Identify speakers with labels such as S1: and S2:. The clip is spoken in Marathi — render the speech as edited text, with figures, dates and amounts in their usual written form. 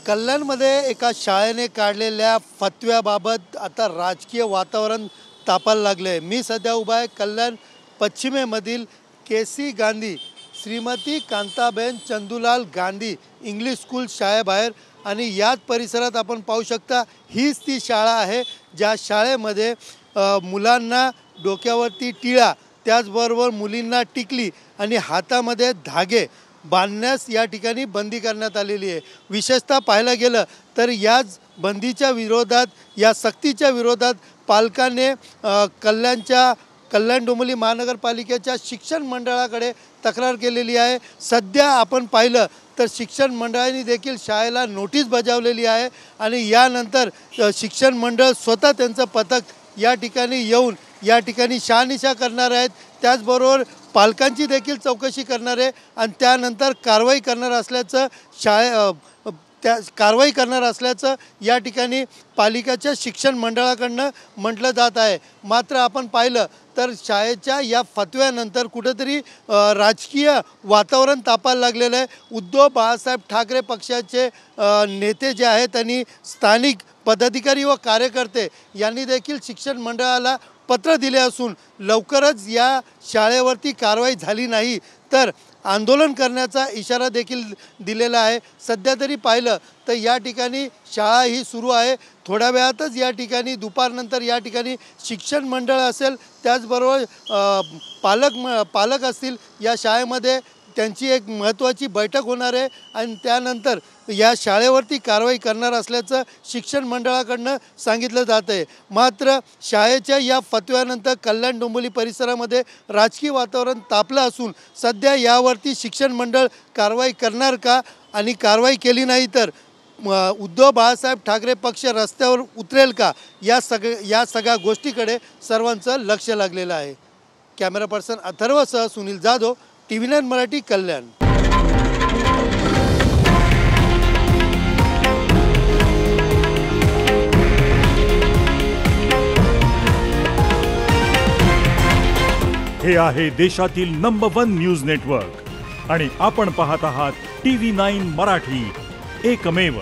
S1: कल्याणमध्ये एका शाळेने काढलेल्या फतव्याबाबत आता राजकीय वातावरण तापायला लागले आहे। मी सध्या उभा आहे कल्याण पश्चिमेमधील केसी गांधी श्रीमती कांताबेन चंदूलाल गांधी इंग्लिश स्कूल शाळेबाहेर आणि याच परिसरात आपण पाहू शकता हीच ती शाळा आहे ज्या शाळेमध्ये मुलांना डोक्यावरती टिळा त्याचबरोबर मुलींना टिकली आणि हातामध्ये धागे बांधण्यास या ठिकाणी बंदी करण्यात आलेली आहे। विशेषतः पाहायला गेलं तर याच बंदीच्या विरोधात या सक्तीच्या विरोधात पालकांनी कल्याण डोंबिवली महानगरपालिकेच्या शिक्षण मंडळाकडे तक्रार केलेली आहे। सध्या आपण पाहिलं तर शिक्षण मंडळाने देखील शाळेला नोटीस बजावलेली आहे आणि यानंतर शिक्षण मंडळ स्वतः त्यांचं पथक या ठिकाणी येऊन या ठिकाणी शहानिशा करणार आहेत। त्याचबरोबर पालकांची देखील चौकशी करणार आहे आणि त्यानंतर कारवाई करणार असल्याचं या ठिकाणी पालिकेच्या शिक्षण मंडळाकडनं म्हटलं जात आहे। मात्र आपण पाहिलं तर शाळेच्या या फतव्यानंतर कुठेतरी राजकीय वातावरण तापायला लागलेलं आहे। उद्धव बाळासाहेब ठाकरे पक्षाचे नेते जे आहेत त्यांनी स्थानिक पदाधिकारी व कार्यकर्ते यांनी देखील शिक्षण मंडळाला पत्र दिले असून लवकरच या शाळेवरती कारवाई झाली नाही तर आंदोलन करण्याचा इशारा देखील दिलेला आहे। सध्या तरी पाहिलं तर या ठिकाणी शाळा ही सुरू आहे। थोड्या वेळातच या ठिकाणी दुपारनंतर या ठिकाणी शिक्षण मंडळ असेल त्याचबरोबर पालक असतील या शाळेमध्ये त्यांची एक महत्त्वाची बैठक होणार आहे आणि त्यानंतर या शाळेवरती कारवाई करणार असल्याचं शिक्षण मंडळाकडनं सांगितलं जात आहे। मात्र शाळेच्या या फतव्यानंतर कल्याण डोंबिवली परिसरामध्ये राजकीय वातावरण तापलं असून सध्या यावरती शिक्षण मंडळ कारवाई करणार का आणि कारवाई केली नाही तर उद्धव बाळासाहेब ठाकरे पक्ष रस्त्यावर उतरेल का या सगळ्या गोष्टीकडे सर्वांचं लक्ष लागलेलं आहे। कॅमेरा पर्सन अथर्वसह सुनील जाधव TV9 मराठी कल्याण।
S2: हे आहे देशातील नंबर 1 न्यूज नेटवर्क आणि आपण पाहत आहात TV9 मराठी, एकमेव।